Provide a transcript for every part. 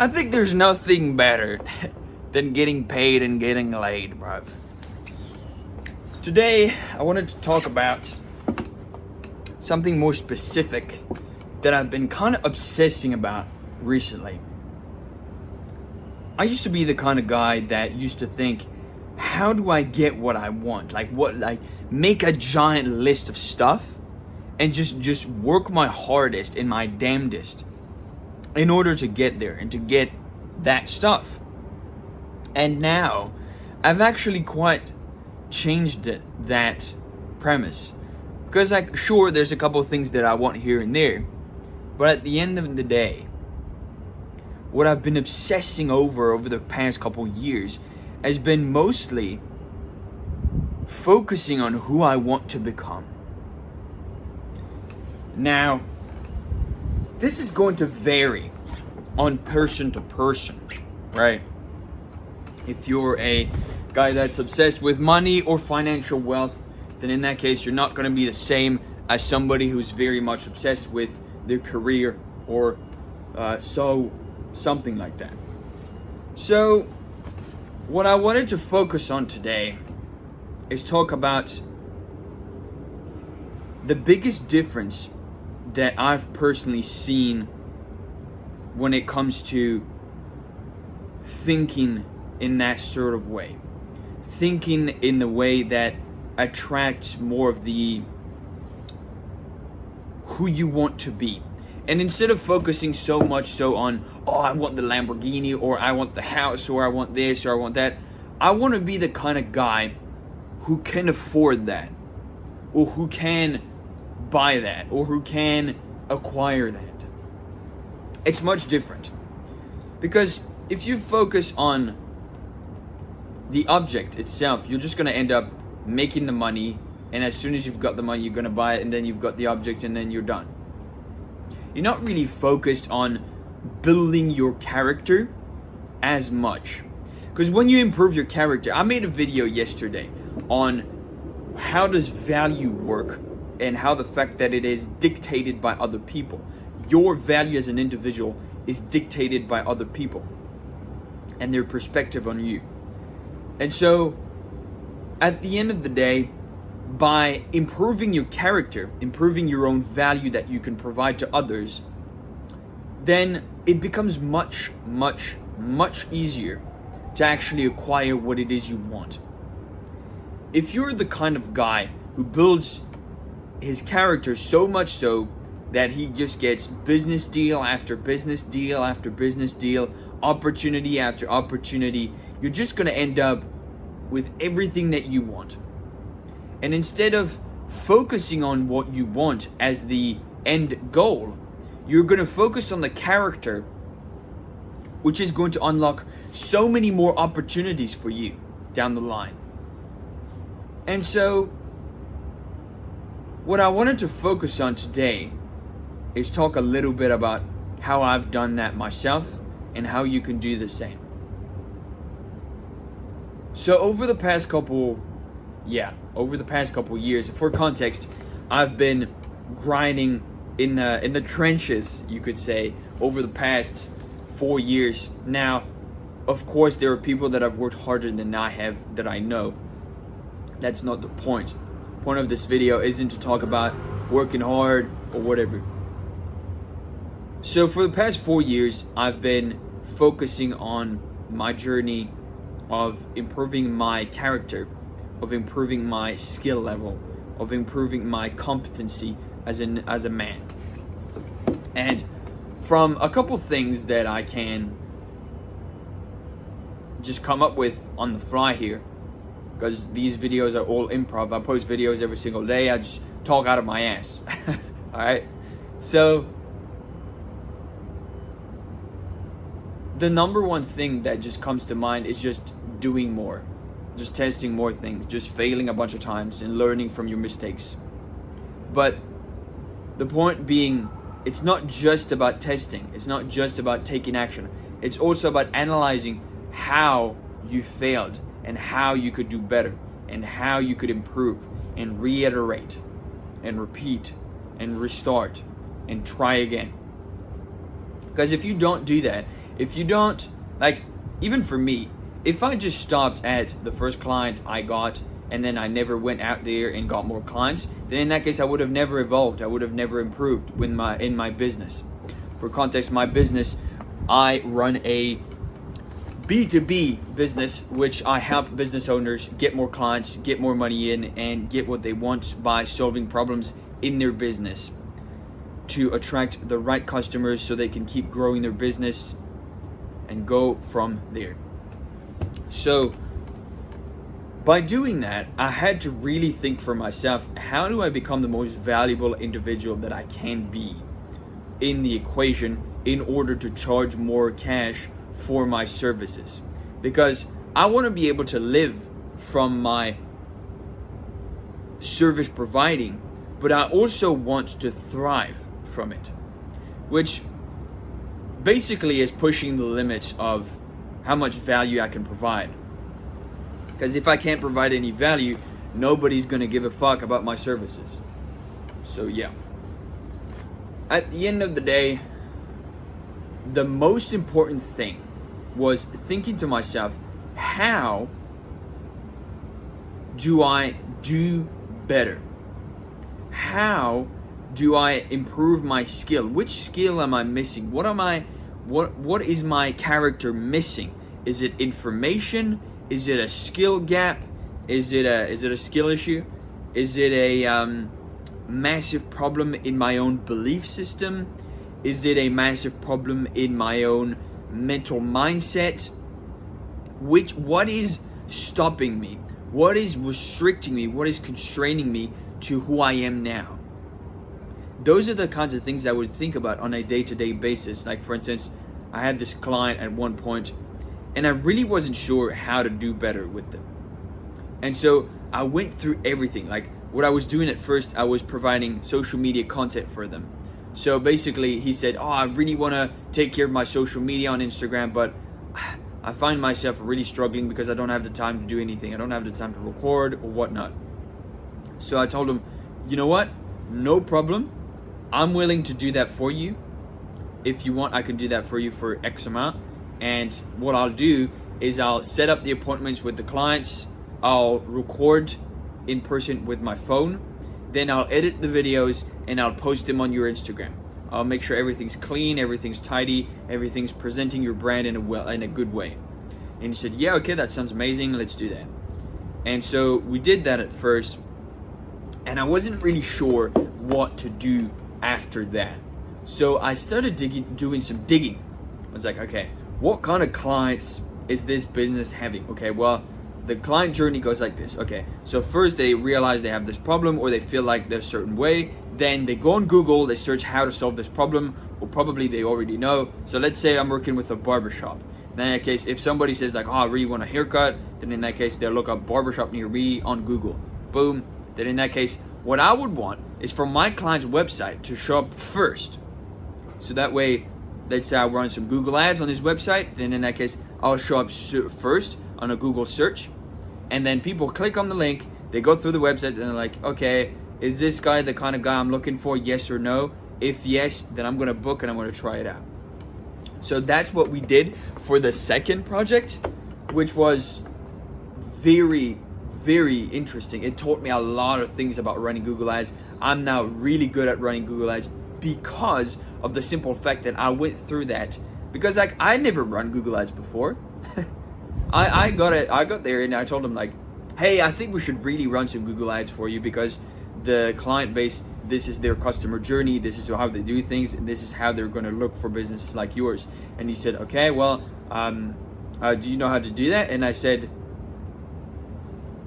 I think there's nothing better than getting paid and getting laid, bro. Today, I wanted to talk about something more specific that I've been kind of obsessing about recently. I used to be the kind of guy that used to think, how do I get what I want? Make a giant list of stuff and just work my hardest and my damnedest in order to get there and to get that stuff. And now I've actually quite changed that premise, because sure, there's a couple of things that I want here and there, but at the end of the day, what I've been obsessing over the past couple years has been mostly focusing on who I want to become. Now, this is going to vary on person to person, right? If you're a guy that's obsessed with money or financial wealth, then in that case, you're not going to be the same as somebody who's very much obsessed with their career or something like that. So, what I wanted to focus on today is talk about the biggest difference that I've personally seen when it comes to thinking in that sort of way. Thinking in the way that attracts more of the who you want to be. And instead of focusing so much so on, oh, I want the Lamborghini, or I want the house, or I want this, or I want that, I want to be the kind of guy who can afford that, or who can buy that, or who can acquire that. It's much different. Because if you focus on the object itself, you're just going to end up making the money, and as soon as you've got the money, you're going to buy it, and then you've got the object, and then you're done. You're not really focused on building your character as much. Because when you improve your character, I made a video yesterday on how does value work, and how the fact that it is dictated by other people. Your value as an individual is dictated by other people and their perspective on you. And so, at the end of the day, by improving your character, improving your own value that you can provide to others, then it becomes much, much, much easier to actually acquire what it is you want. If you're the kind of guy who builds his character so much so that he just gets business deal after business deal after business deal, opportunity after opportunity, you're just going to end up with everything that you want. And instead of focusing on what you want as the end goal, you're going to focus on the character, which is going to unlock so many more opportunities for you down the line. And so, what I wanted to focus on today is talk a little bit about how I've done that myself and how you can do the same. So over the past couple years, for context, I've been grinding in the trenches, you could say, over the past 4 years. Now, of course, there are people that have worked harder than I have that I know. That's not the point. The point of this video isn't to talk about working hard or whatever. So for the past 4 years, I've been focusing on my journey of improving my character, of improving my skill level, of improving my competency as a man. And from a couple things that I can just come up with on the fly here, because these videos are all improv. I post videos every single day. I just talk out of my ass. All right. So the number one thing that just comes to mind is just doing more, just testing more things, just failing a bunch of times and learning from your mistakes. But the point being, it's not just about testing. It's not just about taking action. It's also about analyzing how you failed and how you could do better and how you could improve and reiterate and repeat and restart and try again. Because if you don't do that, If you don't, like, even for me, if I just stopped at the first client I got and then I never went out there and got more clients, then in that case I would have never evolved. I would have never improved in my business. For context, my business, I run a B2B business, which I help business owners get more clients, get more money in, and get what they want by solving problems in their business to attract the right customers so they can keep growing their business and go from there. So by doing that, I had to really think for myself, how do I become the most valuable individual that I can be in the equation in order to charge more cash for my services? Because I want to be able to live from my service providing, but I also want to thrive from it, which basically is pushing the limits of how much value I can provide. Because if I can't provide any value, nobody's gonna give a fuck about my services. So yeah, at the end of the day, the most important thing was thinking to myself, how do I do better? How do I improve my skill? Which skill am I missing? What is my character missing? Is it information? Is it a skill gap? Is it a skill issue? Is it a massive problem in my own belief system? Is it a massive problem in my own mental mindset? What is stopping me? What is restricting me? What is constraining me to who I am now? Those are the kinds of things I would think about on a day-to-day basis. Like, for instance, I had this client at one point and I really wasn't sure how to do better with them. And so I went through everything. Like, what I was doing at first, I was providing social media content for them. So basically he said, oh, I really want to take care of my social media on Instagram, but I find myself really struggling because I don't have the time to do anything. I don't have the time to record or whatnot. So I told him, you know what? No problem. I'm willing to do that for you. If you want, I can do that for you for X amount. And what I'll do is I'll set up the appointments with the clients. I'll record in person with my phone. Then I'll edit the videos and I'll post them on your Instagram. I'll make sure everything's clean, everything's tidy, everything's presenting your brand in a good way. And he said, yeah, okay, that sounds amazing. Let's do that. And so we did that at first. And I wasn't really sure what to do after that. So I started doing some digging. I was like, okay, what kind of clients is this business having? Okay, well, the client journey goes like this. Okay, so first they realize they have this problem or they feel like they're a certain way. Then they go on Google, they search how to solve this problem, or probably they already know. So let's say I'm working with a barbershop. Then in that case, if somebody says like, oh, I really want a haircut, then in that case, they'll look up barbershop near me on Google. Boom. Then in that case, what I would want is for my client's website to show up first. So that way, let's say I run some Google ads on his website, then in that case, I'll show up first on a Google search. And then people click on the link, they go through the website and they're like, okay, is this guy the kind of guy I'm looking for? Yes or no? If yes, then I'm gonna book and I'm gonna try it out. So that's what we did for the second project, which was very, very interesting. It taught me a lot of things about running Google ads. I'm now really good at running Google ads because of the simple fact that I went through that. Because like I never run Google ads before. I got there and I told them like, hey, I think we should really run some Google ads for you because the client base, this is their customer journey, this is how they do things, and this is how they're going to look for businesses like yours. And he said, okay, well, do you know how to do that? And I said,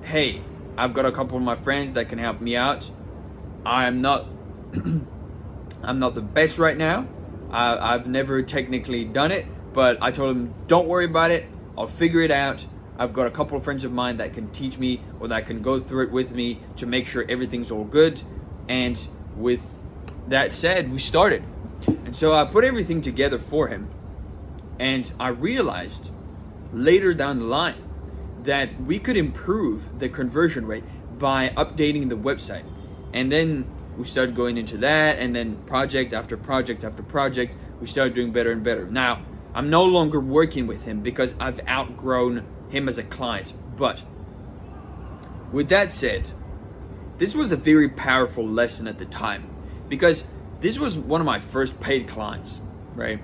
hey, I've got a couple of my friends that can help me out. I'm not the best right now. I've never technically done it, but I told him, don't worry about it. I'll figure it out. I've got a couple of friends of mine that can teach me or that can go through it with me to make sure everything's all good. And with that said, we started. And so I put everything together for him. And I realized later down the line that we could improve the conversion rate by updating the website. And then we started going into that, and then project after project after project, we started doing better and better. Now, I'm no longer working with him because I've outgrown him as a client. But with that said, this was a very powerful lesson at the time, because this was one of my first paid clients, right?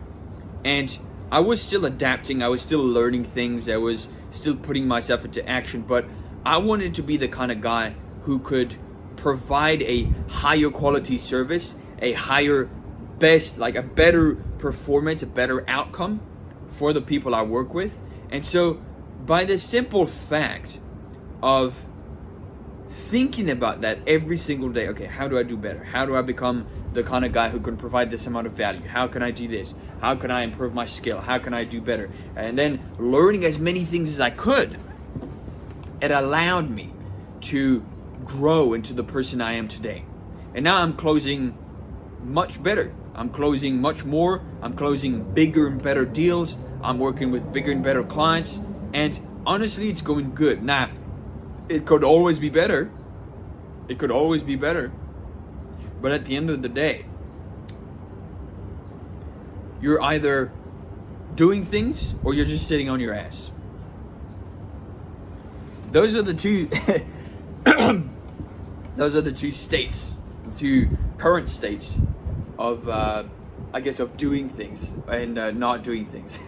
And I was still adapting, I was still learning things, I was still putting myself into action, but I wanted to be the kind of guy who could provide a higher quality service, a higher best, like a better performance, a better outcome for the people I work with. And so by the simple fact of thinking about that every single day, okay, how do I do better? How do I become the kind of guy who can provide this amount of value? How can I do this? How can I improve my skill? How can I do better? And then learning as many things as I could, it allowed me to grow into the person I am today. And now I'm closing much better. I'm closing much more. I'm closing bigger and better deals. I'm working with bigger and better clients. And honestly, it's going good. Now, it could always be better. It could always be better. But at the end of the day, you're either doing things or you're just sitting on your ass. Those are the two those are the two states, the two current states of I guess of doing things and not doing things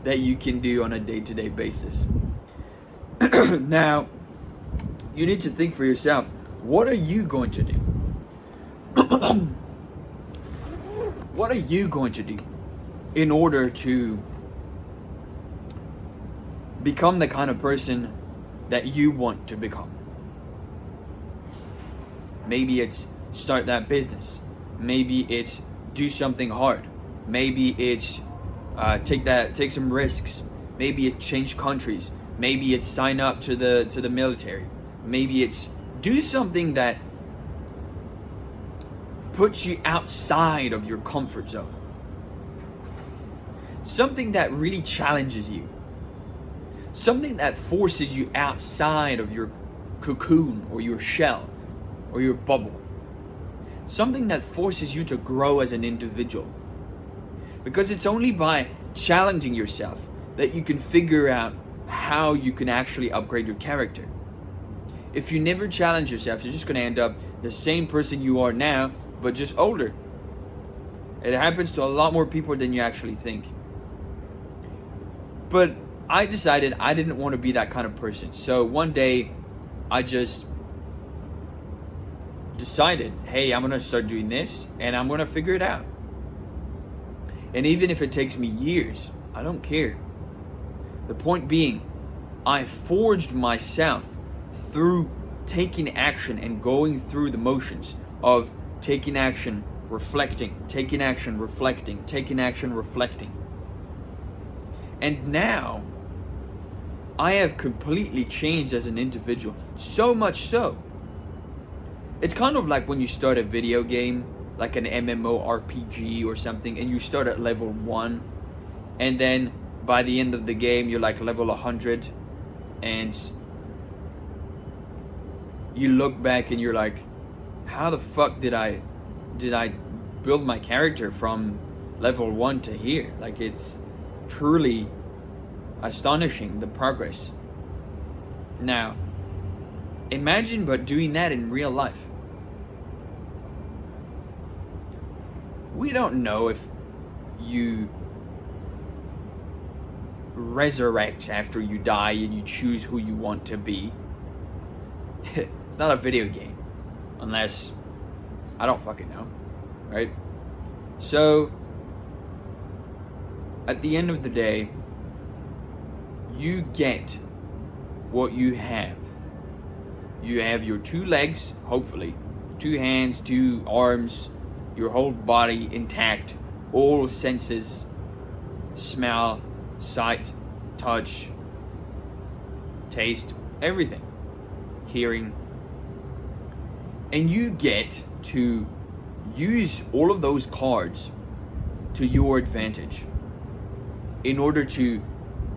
that you can do on a day-to-day basis. Now, you need to think for yourself, what are you going to do? What are you going to do in order to become the kind of person that you want to become? Maybe it's start that business. Maybe it's do something hard. Maybe it's take some risks. Maybe it's change countries. Maybe it's sign up to the military. Maybe it's do something that puts you outside of your comfort zone. Something that really challenges you. Something that forces you outside of your cocoon or your shell or your bubble. Something that forces you to grow as an individual. Because it's only by challenging yourself that you can figure out how you can actually upgrade your character. If you never challenge yourself, you're just going to end up the same person you are now, but just older. It happens to a lot more people than you actually think. But I decided I didn't want to be that kind of person. So one day, I just decided, hey, I'm going to start doing this, and I'm going to figure it out. And even if it takes me years, I don't care. The point being, I forged myself through taking action and going through the motions of taking action, reflecting, taking action, reflecting, taking action, reflecting. And now, I have completely changed as an individual. So much so. It's kind of like when you start a video game, like an MMORPG or something, and you start at level 1, and then by the end of the game, you're like level 100, and you look back and you're like, how the fuck did I build my character from level 1 to here? Like, it's truly astonishing, the progress. Now, imagine but doing that in real life. We don't know if you resurrect after you die and you choose who you want to be. It's not a video game. Unless, I don't fucking know, right? So, at the end of the day, you get what you have. You have your 2 legs, hopefully, 2 hands, 2 arms, your whole body intact, all senses, smell, sight, touch, taste, everything, hearing. And you get to use all of those cards to your advantage in order to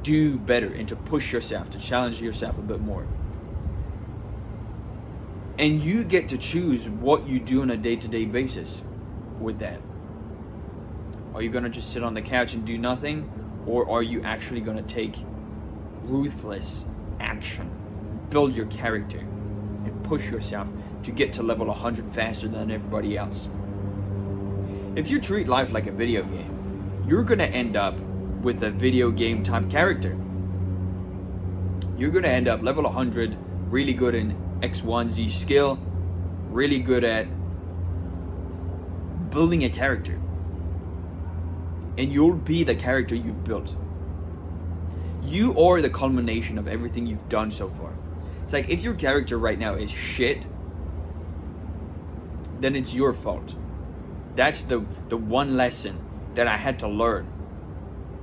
do better and to push yourself, to challenge yourself a bit more. And you get to choose what you do on a day-to-day basis with that. Are you gonna just sit on the couch and do nothing? or are you actually going to take ruthless action, build your character, and push yourself to get to level 100 faster than everybody else? If you treat life like a video game, you're going to end up with a video game type character. You're going to end up level 100, really good in X1Z skill, really good at building a character. And you'll be the character you've built. You are the culmination of everything you've done so far. It's like if your character right now is shit, then it's your fault. That's the one lesson that I had to learn,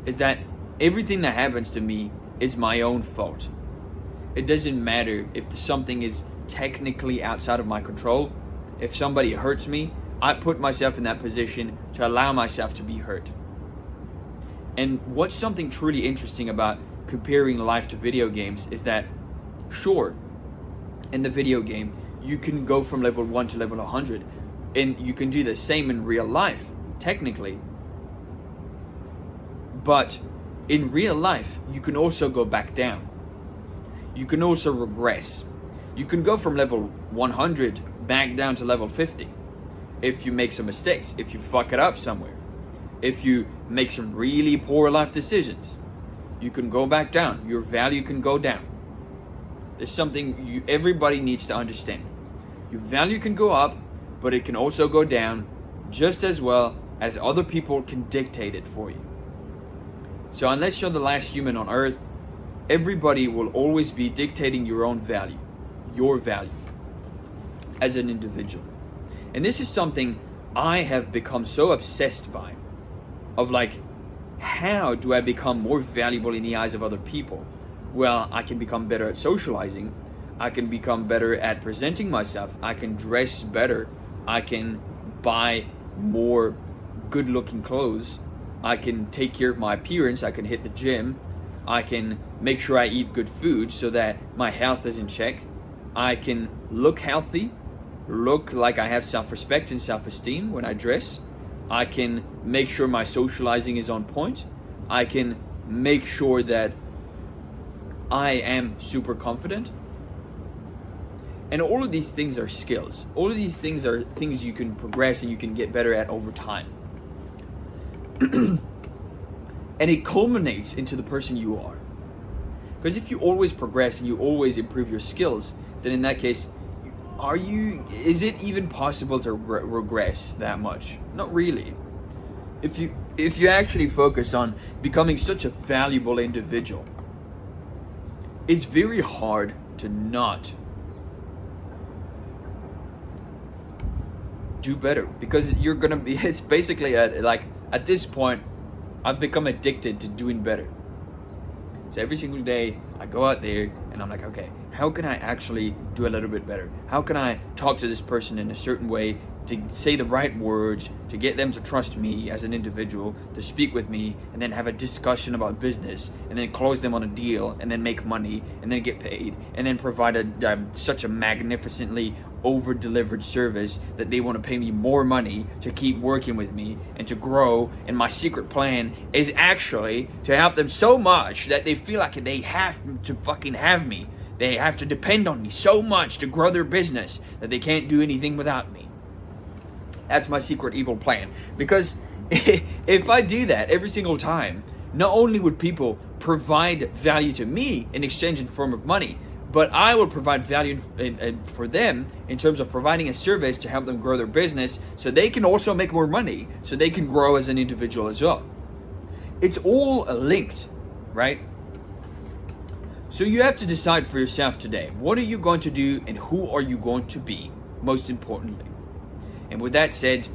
is that everything that happens to me is my own fault. It doesn't matter if something is technically outside of my control. If somebody hurts me, I put myself in that position to allow myself to be hurt. And what's something truly interesting about comparing life to video games is that, sure, in the video game, you can go from level 1 to level 100, and you can do the same in real life, technically. But in real life, you can also go back down. You can also regress. You can go from level 100 back down to level 50 if you make some mistakes, if you fuck it up somewhere, if you make some really poor life decisions. You can go back down. Your value can go down. There's something everybody needs to understand. Your value can go up, but it can also go down just as well as other people can dictate it for you. So unless you're the last human on earth, everybody will always be dictating your own value, your value as an individual. And this is something I have become so obsessed by, of like, how do I become more valuable in the eyes of other people? Well, I can become better at socializing. I can become better at presenting myself. I can dress better. I can buy more good looking clothes. I can take care of my appearance. I can hit the gym. I can make sure I eat good food so that my health is in check. I can look healthy, look like I have self-respect and self-esteem when I dress. I can make sure my socializing is on point. I can make sure that I am super confident. And all of these things are skills. All of these things are things you can progress and you can get better at over time. And it culminates into the person you are. Because if you always progress and you always improve your skills, then in that case, is it even possible to regress that much? Not really. If you actually focus on becoming such a valuable individual, it's very hard to not do better, because you're gonna be, it's basically like at this point I've become addicted to doing better. So every single day I go out there and I'm like, okay, how can I actually do a little bit better? How can I talk to this person in a certain way to say the right words, to get them to trust me as an individual, to speak with me, and then have a discussion about business, and then close them on a deal, and then make money, and then get paid, and then provide such a magnificently over-delivered service that they want to pay me more money to keep working with me and to grow. And my secret plan is actually to help them so much that they feel like they have to fucking have me. They have to depend on me so much to grow their business that they can't do anything without me. That's my secret evil plan. Because if I do that every single time, not only would people provide value to me in exchange in form of money, but I will provide value for them in terms of providing a service to help them grow their business so they can also make more money, so they can grow as an individual as well. It's all linked, right? So you have to decide for yourself today, what are you going to do and who are you going to be, most importantly. And with that said,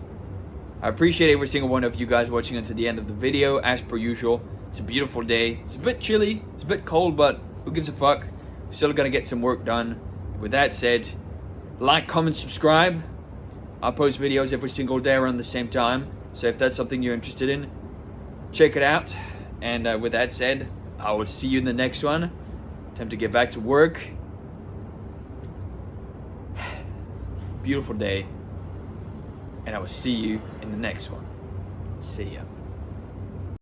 I appreciate every single one of you guys watching until the end of the video. As per usual, it's a beautiful day. It's a bit chilly, it's a bit cold, but who gives a fuck? Still gonna get some work done. With that said, like, comment, subscribe. I post videos every single day around the same time, so if that's something you're interested in, check it out. And with that said, I will see you in the next one. Time to get back to work. Beautiful day. And I will see you in the next one. See ya.